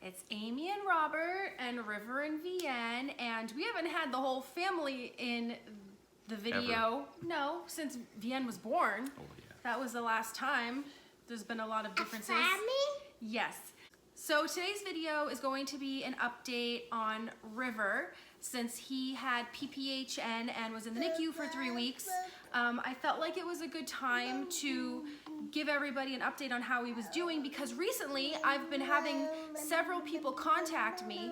It's Amy and Robert and River and Vienne, and we haven't had the whole family in the video. Ever. No, since Vienne was born. Oh, yeah. That was the last time. There's been a lot of differences. Yes. So today's video is going to be an update on River since he had PPHN and was in the NICU for 3 weeks. I felt like it was a good time to give everybody an update on how he was doing because recently I've been having several people contact me.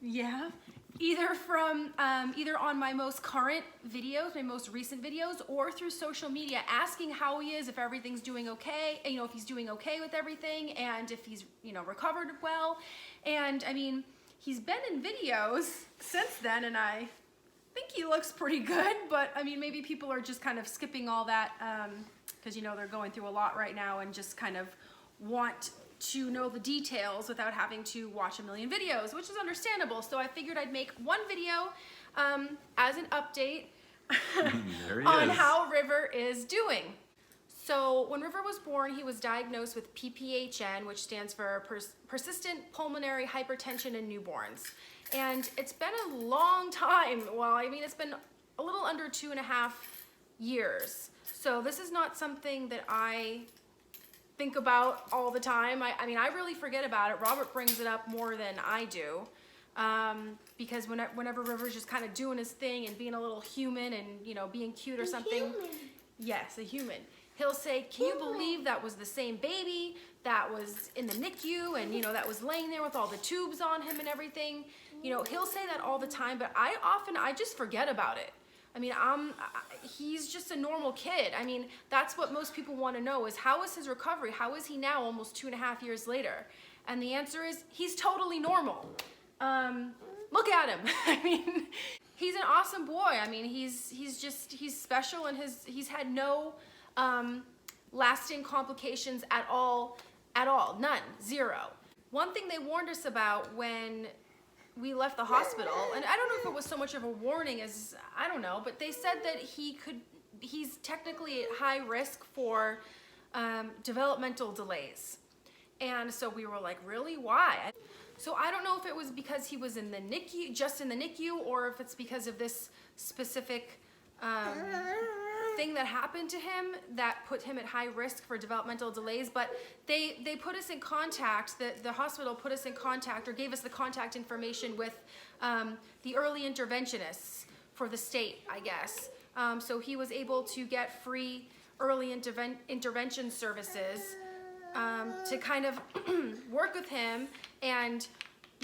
Yeah. Either from, either on my most current videos, my most recent videos, or through social media asking how he is, if everything's doing okay, you know, if he's doing okay with everything, and if he's, you know, recovered well. And I mean, he's been in videos since then, and I think he looks pretty good, but I mean, maybe people are just kind of skipping all that, because, you know, they're going through a lot right now and just kind of want to know the details without having to watch a million videos, which is understandable. So I figured I'd make one video as an update on how River is doing. So when River was born, he was diagnosed with PPHN, which stands for persistent pulmonary hypertension in newborns. And it's been a long time. Well, I mean, it's been a little under 2.5 years. So this is not something that I think about all the time. I mean, I really forget about it. Robert brings it up more than I do, because whenever River's just kind of doing his thing and being a little human and, you know, being cute or something. Yes, a human. He'll say, can you believe that was the same baby that was in the NICU and, you know, that was laying there with all the tubes on him and everything? You know, he'll say that all the time, but I just forget about it. I mean, he's just a normal kid. I mean, that's what most people want to know is how is his recovery? How is he now almost 2.5 years later? And the answer is he's totally normal. Look at him. I mean, he's an awesome boy. I mean, he's special and he's had no lasting complications at all, none, zero. One thing they warned us about when we left the hospital, and I don't know if it was so much of a warning as, I don't know, but they said that he's technically at high risk for developmental delays. And so we were like, really, why? So I don't know if it was because he was in the NICU, just in the NICU, or if it's because of this specific thing that happened to him that put him at high risk for developmental delays. But they put us in contact, the hospital put us in contact or gave us the contact information with the early interventionists for the state, I guess. So he was able to get free early intervention services to kind of work with him and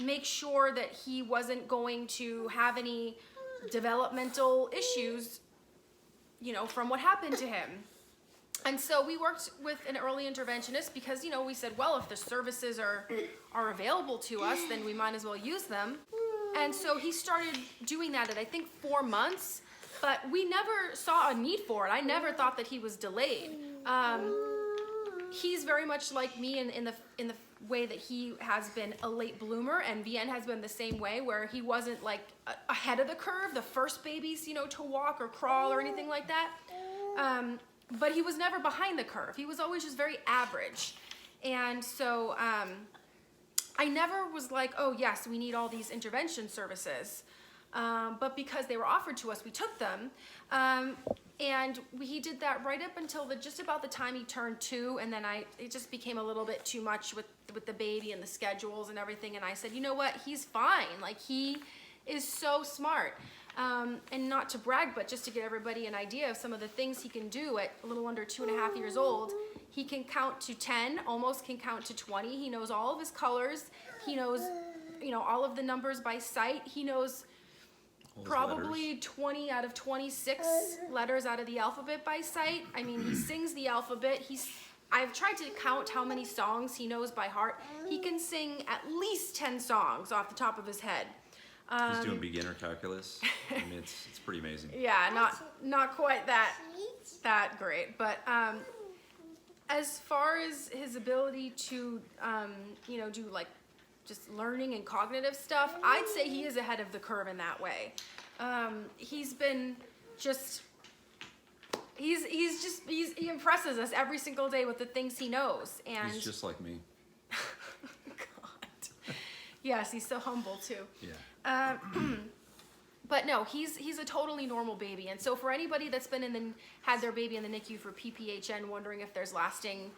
make sure that he wasn't going to have any developmental issues, you know, from what happened to him. And so we worked with an early interventionist because, you know, we said, well, if the services are available to us, then we might as well use them. And so he started doing that at, I think, 4 months, but we never saw a need for it. I never thought that he was delayed. He's very much like me in the way that he has been a late bloomer, and Vienne has been the same way, where he wasn't like ahead of the curve, the first babies, you know, to walk or crawl or anything like that. But he was never behind the curve. He was always just very average. And so I never was like, oh yes, we need all these intervention services. But because they were offered to us, we took them. And he did that right up until just about the time he turned 2, and then it just became a little bit too much with the baby and the schedules and everything, and I said, you know what, he's fine. Like, he is so smart. And not to brag, but just to give everybody an idea of some of the things he can do at a little under 2.5 years old. He can count to 10, almost can count to 20. He knows all of his colors. He knows, you know, all of the numbers by sight. He knows probably 20 out of 26 letters out of the alphabet by sight. I mean, he sings the alphabet. I've tried to count how many songs he knows by heart. He can sing at least 10 songs off the top of his head. He's doing beginner calculus. I mean, it's pretty amazing. Yeah, not quite that great, but as far as his ability to you know, do like just learning and cognitive stuff, I'd say he is ahead of the curve in that way. He's been just, he impresses us every single day with the things he knows. And he's just like me. God. Yes, he's so humble too. Yeah. But no, he's a totally normal baby. And so for anybody that's been had their baby in the NICU for PPHN, wondering if there's lasting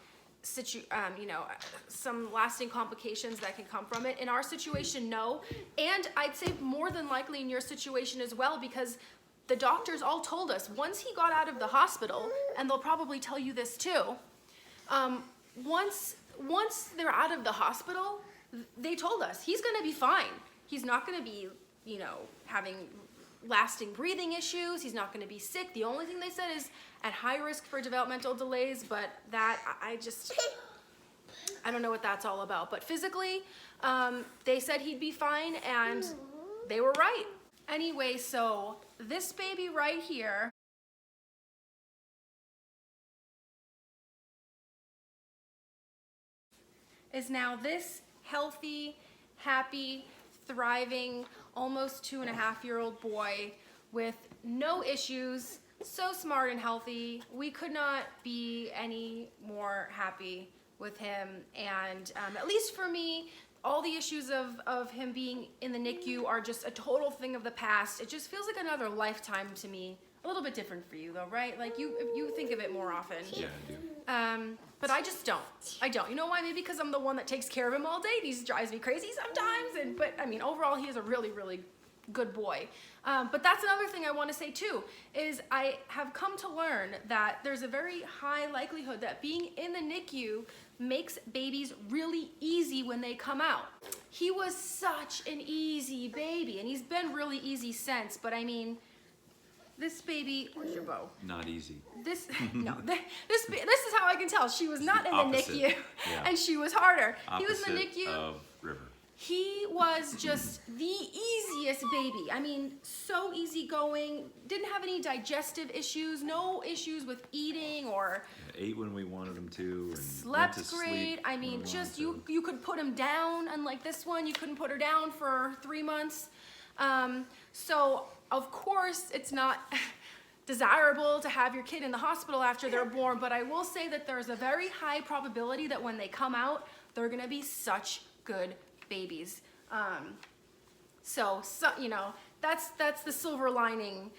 some lasting complications that can come from it. In our situation, no. And I'd say more than likely in your situation as well, because the doctors all told us once he got out of the hospital, and they'll probably tell you this too, once they're out of the hospital, they told us he's gonna be fine. He's not gonna be, having lasting breathing issues. He's not gonna be sick. The only thing they said is at high risk for developmental delays, but that, I don't know what that's all about. But physically, they said he'd be fine, and they were right. Anyway, so this baby right here is now this healthy, happy, thriving, almost 2.5-year-old boy with no issues, so smart and healthy. We could not be any more happy with him. And at least for me, all the issues of him being in the NICU are just a total thing of the past. It just feels like another lifetime to me. A little bit different for you though, right? Like you think of it more often. Yeah, I do. But I just don't. I don't. You know why? Maybe because I'm the one that takes care of him all day. He drives me crazy sometimes. But I mean, overall, he is a really, really good boy. But that's another thing I want to say too, is I have come to learn that there's a very high likelihood that being in the NICU makes babies really easy when they come out. He was such an easy baby, and he's been really easy since, but I mean, this baby, where's your bow? Not easy. This is how I can tell. She was not in the Opposite. NICU, Yeah. and she was harder. Opposite He was in the NICU. of River. He was just the easiest baby. I mean, so easygoing. Didn't have any digestive issues. No issues with eating or. Yeah, ate when we wanted him to. And Slept went to great. sleep I when mean, we just wanted to. you could put him down. Unlike this one, you couldn't put her down for 3 months. So of course it's not desirable to have your kid in the hospital after they're born, but I will say that there's a very high probability that when they come out, they're gonna be such good babies. So that's the silver lining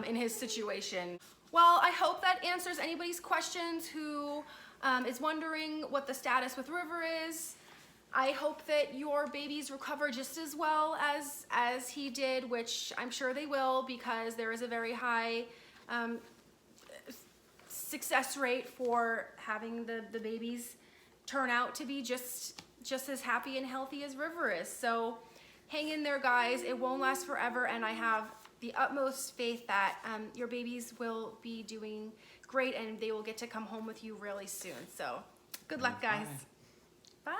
in his situation. Well, I hope that answers anybody's questions who is wondering what the status with River is. I hope that your babies recover just as well as he did, which I'm sure they will, because there is a very high success rate for having the babies turn out to be just as happy and healthy as River is. So hang in there, guys. It won't last forever, and I have the utmost faith that your babies will be doing great, and they will get to come home with you really soon. So good luck, guys. Bye.